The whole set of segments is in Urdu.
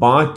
5%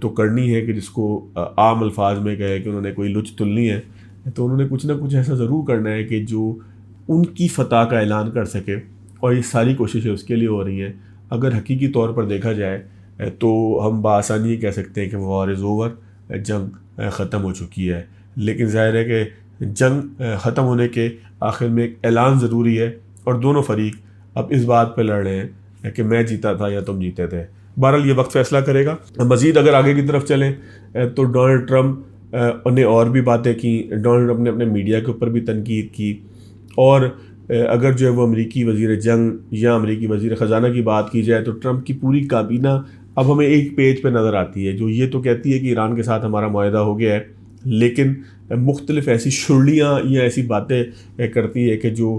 تو کرنی ہے کہ جس کو عام الفاظ میں کہے کہ انہوں نے کوئی لچ تلنی ہے، تو انہوں نے کچھ نہ کچھ ایسا ضرور کرنا ہے کہ جو ان کی فتح کا اعلان کر سکے، اور یہ ساری کوششیں اس کے لیے ہو رہی ہیں۔ اگر حقیقی طور پر دیکھا جائے تو ہم بآسانی یہ کہہ سکتے ہیں کہ وار از اوور، جنگ ختم ہو چکی ہے، لیکن ظاہر ہے کہ جنگ ختم ہونے کے آخر میں ایک اعلان ضروری ہے، اور دونوں فریق اب اس بات پہ لڑ رہے ہیں کہ میں جیتا تھا یا تم جیتے تھے۔ بہرحال یہ وقت فیصلہ کرے گا۔ مزید اگر آگے کی طرف چلیں تو ڈونلڈ ٹرمپ نے اور بھی باتیں کی، ڈونلڈ ٹرمپ نے اپنے میڈیا کے اوپر بھی تنقید کی، اور اگر جو ہے وہ امریکی وزیر جنگ یا امریکی وزیر خزانہ کی بات کی جائے تو ٹرمپ کی پوری کابینہ اب ہمیں ایک پیج پہ نظر آتی ہے، جو یہ تو کہتی ہے کہ ایران کے ساتھ ہمارا معاہدہ ہو گیا ہے، لیکن مختلف ایسی شرلیاں یا ایسی باتیں کرتی ہے کہ جو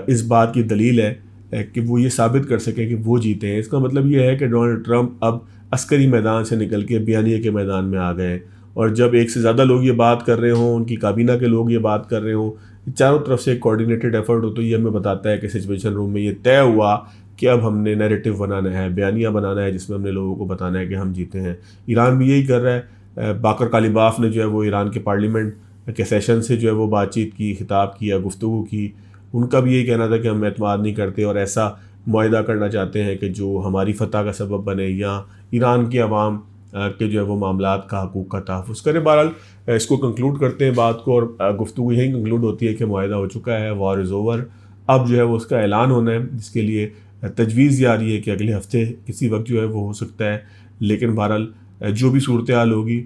اس بات کی دلیل ہے کہ وہ یہ ثابت کر سکیں کہ وہ جیتے ہیں۔ اس کا مطلب یہ ہے کہ ڈونلڈ ٹرمپ اب عسکری میدان سے نکل کے بیانیے کے میدان میں آ گئے ہیں، اور جب ایک سے زیادہ لوگ یہ بات کر رہے ہوں، ان کی کابینہ کے لوگ یہ بات کر رہے ہوں، چاروں طرف سے ایک کوارڈینیٹڈ ایفرٹ ہو، تو یہ ہمیں بتاتا ہے کہ سچویشن روم میں یہ طے ہوا کہ اب ہم نے نیریٹو بنانا ہے، بیانیہ بنانا ہے، جس میں ہم نے لوگوں کو بتانا ہے کہ ہم جیتے ہیں۔ ایران بھی یہی کر رہا ہے۔ باقر کالیباف نے جو ہے وہ ایران کے پارلیمنٹ کے سیشن سے جو ہے وہ بات چیت کی، خطاب کیا، گفتگو کی۔ ان کا بھی یہی کہنا تھا کہ ہم اعتماد نہیں کرتے اور ایسا معاہدہ کرنا چاہتے ہیں کہ جو ہماری فتح کا سبب بنے یا ایران کی عوام کے جو ہے وہ معاملات کا، حقوق کا تحفظ کرے۔ بہرحال اس کو کنکلوڈ کرتے ہیں بات کو، اور گفتگو یہی کنکلوڈ ہوتی ہے کہ معاہدہ ہو چکا ہے، وار از اوور۔ اب جو ہے وہ اس کا اعلان ہونا ہے، جس کے لیے تجویز یہ آ رہی ہے کہ اگلے ہفتے کسی وقت جو ہے وہ ہو سکتا ہے، لیکن بہرحال جو بھی صورتحال ہوگی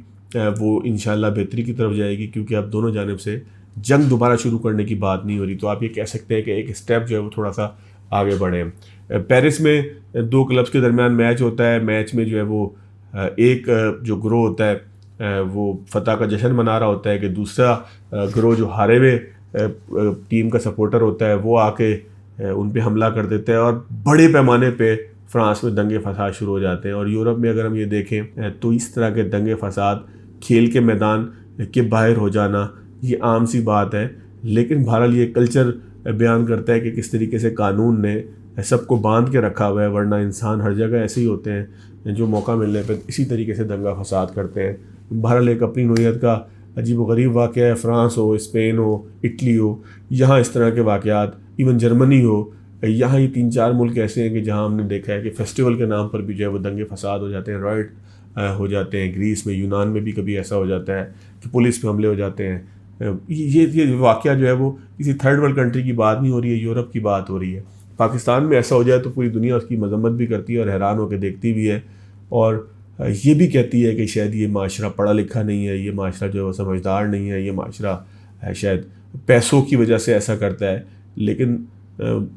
وہ انشاءاللہ بہتری کی طرف جائے گی، کیونکہ اب دونوں جانب سے جنگ دوبارہ شروع کرنے کی بات نہیں ہو رہی، تو آپ یہ کہہ سکتے ہیں کہ ایک اسٹیپ جو ہے وہ تھوڑا سا آگے بڑھے۔ پیرس میں دو کلبز کے درمیان میچ ہوتا ہے، میچ میں جو ہے وہ ایک جو گروہ ہوتا ہے وہ فتح کا جشن منا رہا ہوتا ہے کہ دوسرا گروہ جو ہارے ہوئے ٹیم کا سپورٹر ہوتا ہے وہ آ کے ان پہ حملہ کر دیتا ہے، اور بڑے پیمانے پہ فرانس میں دنگے فساد شروع ہو جاتے ہیں۔ اور یورپ میں اگر ہم یہ دیکھیں تو اس طرح کے دنگے فساد، کھیل کے میدان کے باہر ہو جانا، یہ عام سی بات ہے، لیکن بہرحال یہ کلچر بیان کرتا ہے کہ کس طریقے سے قانون نے سب کو باندھ کے رکھا ہوا ہے، ورنہ انسان ہر جگہ ایسے ہی ہوتے ہیں جو موقع ملنے پہ اسی طریقے سے دنگا فساد کرتے ہیں۔ بہرحال ایک اپنی نوعیت کا عجیب و غریب واقعہ ہے، فرانس ہو، اسپین ہو، اٹلی ہو، یہاں اس طرح کے واقعات، ایون جرمنی ہو، یہاں یہ 3-4 ملک ایسے ہیں کہ جہاں ہم نے دیکھا ہے کہ فیسٹیول کے نام پر بھی جو ہے وہ دنگے فساد ہو جاتے ہیں، رائٹ ہو جاتے ہیں۔ گریس میں، یونان میں بھی کبھی ایسا ہو جاتا ہے کہ پولیس پہ حملے ہو جاتے ہیں۔ یہ واقعہ جو ہے وہ کسی تھرڈ ورلڈ کنٹری کی بات نہیں ہو رہی ہے، یورپ کی بات ہو رہی ہے۔ پاکستان میں ایسا ہو جائے تو پوری دنیا اس کی مذمت بھی کرتی ہے اور حیران ہو کے دیکھتی بھی ہے، اور یہ بھی کہتی ہے کہ شاید یہ معاشرہ پڑھا لکھا نہیں ہے، یہ معاشرہ جو ہے وہ سمجھدار نہیں ہے، یہ معاشرہ شاید پیسوں کی وجہ سے ایسا کرتا ہے۔ لیکن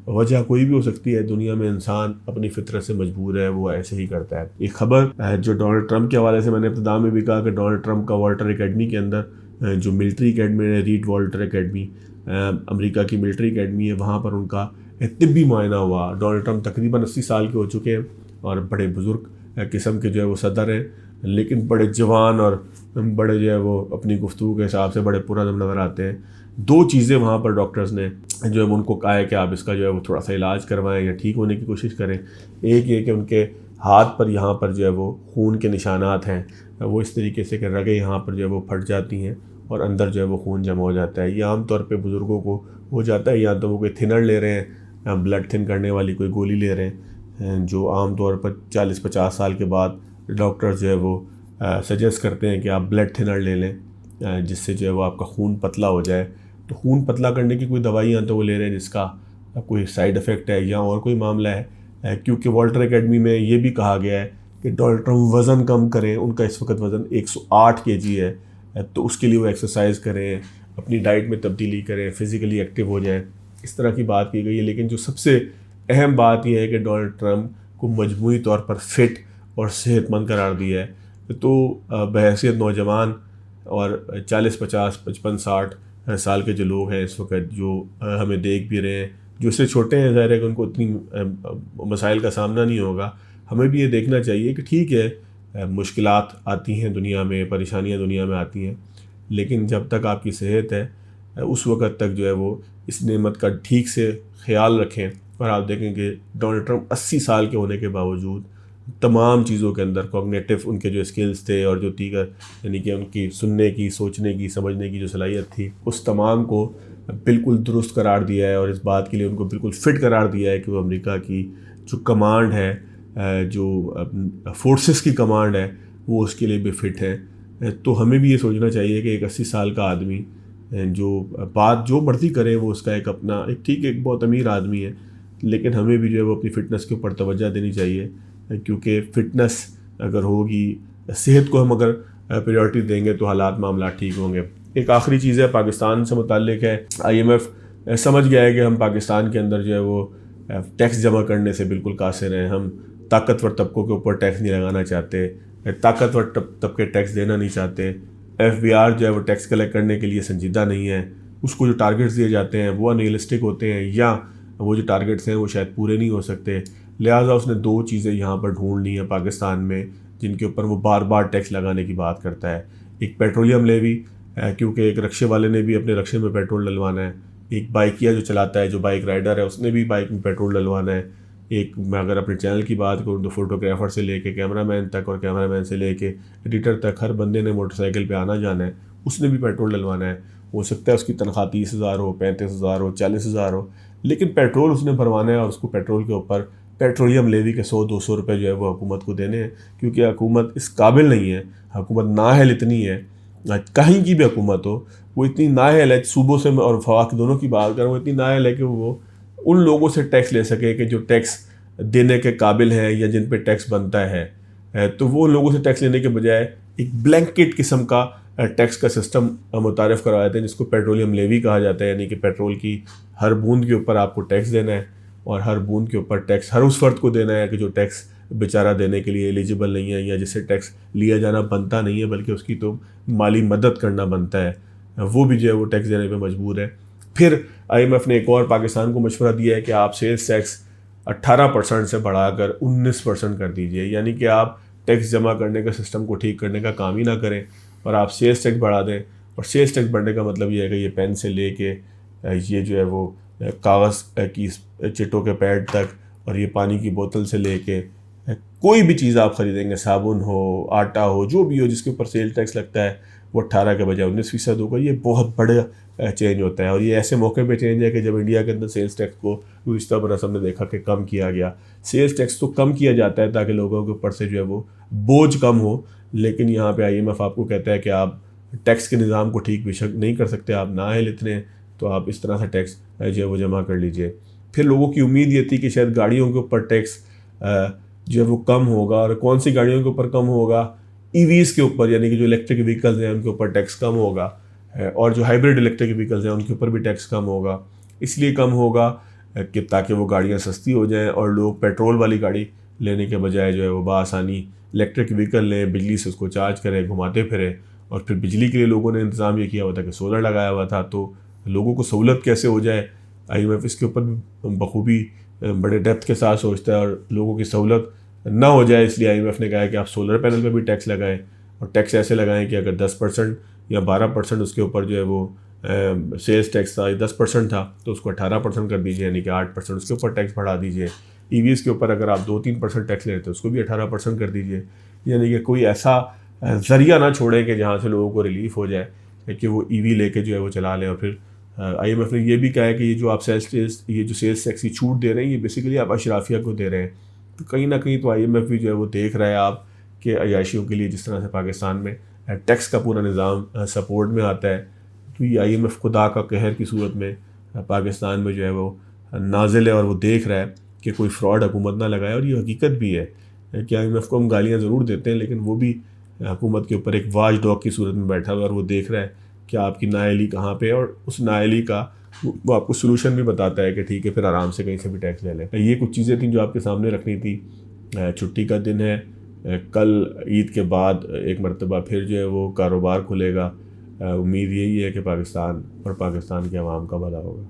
وجہ کوئی بھی ہو سکتی ہے، دنیا میں انسان اپنی فطرت سے مجبور ہے، وہ ایسے ہی کرتا ہے۔ ایک خبر جو ڈونلڈ ٹرمپ کے حوالے سے میں نے ابتدا میں بھی کہا کہ ڈونلڈ ٹرمپ کا والٹر اکیڈمی کے اندر جو ملٹری اکیڈمی ہے، ریڈ والٹر اکیڈمی، امریکہ کی ملٹری اکیڈمی ہے، وہاں پر ان کا طبی معائنہ ہوا۔ ڈونلڈ ٹرمپ تقریباً 80 سال کے ہو چکے ہیں اور بڑے بزرگ قسم کے جو ہے وہ صدر ہیں، لیکن بڑے جوان اور بڑے جو ہے وہ اپنی گفتگو کے حساب سے بڑے پرعزم نظر آتے ہیں۔ 2 چیزیں وہاں پر ڈاکٹرز نے جو ہے ان کو کہا ہے کہ آپ اس کا جو ہے وہ تھوڑا سا علاج کروائیں یا ٹھیک ہونے کی کوشش کریں۔ ایک یہ کہ ان کے ہاتھ پر یہاں پر جو ہے وہ خون کے نشانات ہیں، وہ اس طریقے سے کہ رگیں یہاں پر جو ہے وہ پھٹ جاتی ہیں اور اندر جو ہے وہ خون جمع ہو جاتا ہے۔ یہ عام طور پہ بزرگوں کو ہو جاتا ہے، یا تو وہ کوئی تھنر لے رہے ہیں، بلڈ تھن کرنے والی کوئی گولی لے رہے ہیں، جو عام طور پر 40-50 سال کے بعد ڈاکٹرز جو ہے وہ سجیسٹ کرتے ہیں کہ آپ بلڈ تھنر لے لیں، جس سے جو ہے وہ آپ کا خون پتلا ہو جائے۔ تو خون پتلا کرنے کی کوئی دوائیاں تو وہ لے رہے ہیں جس کا کوئی سائیڈ افیکٹ ہے یا اور کوئی معاملہ ہے، کیونکہ والٹر اکیڈمی میں یہ بھی کہا گیا ہے کہ ڈونلڈ ٹرمپ وزن کم کریں۔ ان کا اس وقت وزن 108 kg ہے، تو اس کے لیے وہ ایکسرسائز کریں، اپنی ڈائٹ میں تبدیلی کریں، فزیکلی ایکٹیو ہو جائیں، اس طرح کی بات کی گئی ہے۔ لیکن جو سب سے اہم بات یہ ہے کہ ڈونلڈ ٹرمپ کو مجموعی طور پر فٹ اور صحت مند قرار دیا ہے۔ تو بحیثیت نوجوان اور 40-50, 55, 60 سال کے جو لوگ ہیں اس وقت، جو ہمیں دیکھ بھی رہے ہیں، جو اس سے چھوٹے ہیں، ظاہر ہے کہ ان کو اتنی مسائل کا سامنا نہیں ہوگا۔ ہمیں بھی یہ دیکھنا چاہیے کہ ٹھیک ہے، مشکلات آتی ہیں دنیا میں، پریشانیاں دنیا میں آتی ہیں، لیکن جب تک آپ کی صحت ہے اس وقت تک جو ہے وہ اس نعمت کا ٹھیک سے خیال رکھیں۔ اور آپ دیکھیں کہ ڈونلڈ ٹرمپ 80 سال کے ہونے کے باوجود تمام چیزوں کے اندر کوگنیٹو ان کے جو اسکلز تھے اور جو دیگر یعنی کہ ان کی سننے کی، سوچنے کی، سمجھنے کی جو صلاحیت تھی، اس تمام کو بالکل درست قرار دیا ہے اور اس بات کے لیے ان کو بالکل فٹ قرار دیا ہے کہ وہ امریکہ کی جو کمانڈ ہے، جو فورسز کی کمانڈ ہے، وہ اس کے لیے بھی فٹ ہے۔ تو ہمیں بھی یہ سوچنا چاہیے کہ ایک 80 سال کا آدمی جو بات جو مرضی کرے، وہ اس کا ایک اپنا ایک ٹھیک ایک بہت امیر آدمی ہے، لیکن ہمیں بھی جو ہے وہ اپنی فٹنس کے اوپر توجہ دینی چاہیے، کیونکہ فٹنس اگر ہوگی، صحت کو ہم اگر پریورٹی دیں گے تو حالات معاملات ٹھیک ہوں گے۔ ایک آخری چیز ہے پاکستان سے متعلق ہے، آئی ایم ایف سمجھ گیا ہے کہ ہم پاکستان کے اندر جو ہے وہ ٹیکس جمع کرنے سے بالکل قاصر ہیں، ہم طاقتور طبقوں کے اوپر ٹیکس نہیں لگانا چاہتے، طاقتور طبقے ٹیکس دینا نہیں چاہتے، ایف بی آر جو ہے وہ ٹیکس کلیکٹ کرنے کے لیے سنجیدہ نہیں ہے، اس کو جو ٹارگٹس دیے جاتے ہیں وہ انریلسٹک ہوتے ہیں، یا وہ جو ٹارگٹس ہیں وہ شاید پورے نہیں ہو سکتے، لہٰذا اس نے دو چیزیں یہاں پر ڈھونڈ لی ہیں پاکستان میں جن کے اوپر وہ بار بار ٹیکس لگانے کی بات کرتا ہے۔ ایک پیٹرولیم لیوی، کیونکہ ایک رکشے والے نے بھی اپنے رکشے میں پیٹرول ڈلوانا ہے، ایک بائکیا جو چلاتا ہے، جو بائک رائڈر ہے، اس نے بھی بائک میں پیٹرول ڈلوانا ہے، ایک میں اگر اپنے چینل کی بات کروں تو فوٹوگرافر سے لے کے کیمرہ مین تک اور کیمرہ مین سے لے کے ایڈیٹر تک ہر بندے نے موٹر سائیکل پہ آنا جانا ہے، اس نے بھی پیٹرول ڈلوانا ہے۔ ہو سکتا ہے اس کی تنخواہ 30,000 ہو، 35,000 ہو، 40,000 ہو، لیکن پیٹرول اس نے بھروانا ہے اور اس کو پیٹرول کے اوپر پیٹرولیم لیوی کے 100-200 روپے جو ہے وہ حکومت کو دینے ہیں، کیونکہ حکومت اس قابل نہیں ہے، حکومت نااہل اتنی ہے، کہیں کی بھی حکومت ہو وہ اتنی نااہل ہے، صوبوں سے اور فواق دونوں کی بات کروں، وہ اتنی نااہل ہے کہ وہ ان لوگوں سے ٹیکس لے سکے کہ جو ٹیکس دینے کے قابل ہیں یا جن پہ ٹیکس بنتا ہے، تو وہ لوگوں سے ٹیکس لینے کے بجائے ایک بلینکٹ قسم کا ٹیکس کا سسٹم متعارف کروایا تھا جس کو پیٹرولیم لیوی کہا جاتا ہے، یعنی کہ پیٹرول کی ہر بوند کے اوپر آپ کو ٹیکس دینا ہے، اور ہر بوند کے اوپر ٹیکس ہر اس فرد کو دینا ہے کہ جو ٹیکس بیچارہ دینے کے لیے ایلیجیبل نہیں ہے یا جسے ٹیکس لیا جانا بنتا نہیں ہے بلکہ اس کی تو مالی مدد کرنا بنتا ہے، وہ بھی جو ہے وہ ٹیکس دینے پہ مجبور ہے۔ پھر آئی ایم ایف نے ایک اور پاکستان کو مشورہ دیا ہے کہ آپ سیلز ٹیکس 18% سے بڑھا کر 19% کر دیجئے، یعنی کہ آپ ٹیکس جمع کرنے کا سسٹم کو ٹھیک کرنے کا کام ہی نہ کریں اور آپ سیلز ٹیکس بڑھا دیں، اور سیلز ٹیکس بڑھنے کا مطلب یہ ہے کہ یہ پین سے لے کے یہ جو ہے وہ کاغذ کی چٹوں کے پیڈ تک اور یہ پانی کی بوتل سے لے کے کوئی بھی چیز آپ خریدیں گے، صابن ہو، آٹا ہو، جو بھی ہو جس کے اوپر سیل ٹیکس لگتا ہے، وہ 18 کے بجائے 19% ہوگا۔ یہ بہت بڑا چینج ہوتا ہے، اور یہ ایسے موقع پہ چینج ہے کہ جب انڈیا کے اندر سیلز ٹیکس کو گزشتہ برس ہم نے دیکھا کہ کم کیا گیا۔ سیلز ٹیکس تو کم کیا جاتا ہے تاکہ لوگوں کے اوپر سے جو ہے وہ بوجھ کم ہو، لیکن یہاں پہ آئی ایم ایف آپ کو کہتا ہے کہ آپ ٹیکس کے نظام کو ٹھیک بے شک نہیں کر سکتے، آپ نااہل اتنے ہیں، تو آپ اس طرح سے ٹیکس جو ہے وہ جمع کر لیجئے۔ پھر لوگوں کی امید یہ تھی کہ شاید گاڑیوں کے اوپر ٹیکس جو ہے وہ کم ہوگا، اور کون سی گاڑیوں کے اوپر کم ہوگا؟ ای ویز کے اوپر، یعنی کہ جو الیکٹرک ویکلز ہیں ان کے اوپر ٹیکس کم ہوگا، اور جو ہائبرڈ الیکٹرک ویکلز ہیں ان کے اوپر بھی ٹیکس کم ہوگا۔ اس لیے کم ہوگا کہ تاکہ وہ گاڑیاں سستی ہو جائیں اور لوگ پیٹرول والی گاڑی لینے کے بجائے جو ہے وہ بآسانی الیکٹرک ویکل لیں، بجلی سے اس کو چارج کریں، گھماتے پھریں۔ اور پھر بجلی کے لیے لوگوں نے انتظام یہ کیا ہوا تھا کہ سولر لگایا ہوا تھا، تو لوگوں کو سہولت کیسے ہو جائے، آئی ایم ایف اس کے اوپر بھی بخوبی بڑے ڈیپتھ کے ساتھ سوچتا ہے، اور لوگوں کی سہولت نہ ہو جائے اس لیے آئی ایم ایف نے کہا ہے کہ آپ سولر پینل پہ بھی ٹیکس لگائیں، اور ٹیکس ایسے لگائیں کہ اگر 10% یا 12% اس کے اوپر جو ہے وہ سیلز ٹیکس تھا، 10% تھا تو اس کو 18% کر دیجیے، یعنی کہ 8% اس کے اوپر ٹیکس بڑھا دیجیے۔ ای ویز کے اوپر اگر آپ 2-3% ٹیکس لیتے اس کو بھی 18% کر دیجیے، یعنی کہ کوئی ایسا ذریعہ نہ چھوڑیں کہ جہاں سے لوگوں کو ریلیف ہو جائے کہ وہ ای وی لے کے جو ہے وہ چلا لیں۔ اور پھر آئی ایم ایف نے یہ بھی کہا ہے کہ یہ جو آپ سیلز ٹیکس کی چھوٹ دے رہے ہیں یہ بیسیکلی آپ اشرافیہ کو دے رہے ہیں، تو کہیں نہ کہیں تو آئی ایم ایف بھی جو ہے وہ دیکھ رہا ہے آپ کہ عیاشیوں کے لیے جس طرح سے پاکستان میں ٹیکس کا پورا نظام سپورٹ میں آتا ہے، تو یہ آئی ایم ایف خدا کا قہر کی صورت میں پاکستان میں جو ہے وہ نازل ہے، اور وہ دیکھ رہا ہے کہ کوئی فراڈ حکومت نہ لگائے۔ اور یہ حقیقت بھی ہے کہ آئی ایم ایف کو ہم گالیاں ضرور دیتے ہیں، لیکن وہ بھی حکومت کے اوپر ایک واچ ڈاگ کی صورت میں بیٹھا ہوا ہے، اور وہ دیکھ رہا ہے کہ آپ کی نااہلی کہاں پہ ہے، اور اس نااہلی کا وہ آپ کو سلوشن بھی بتاتا ہے کہ ٹھیک ہے پھر آرام سے کہیں سے بھی ٹیکس لے لیں۔ یہ کچھ چیزیں تھیں جو آپ کے سامنے رکھنی تھی۔ چھٹی کا دن ہے، کل عید کے بعد ایک مرتبہ پھر جو ہے وہ کاروبار کھلے گا۔ امید یہی ہے کہ پاکستان اور پاکستان کے عوام کا بھلا ہوگا۔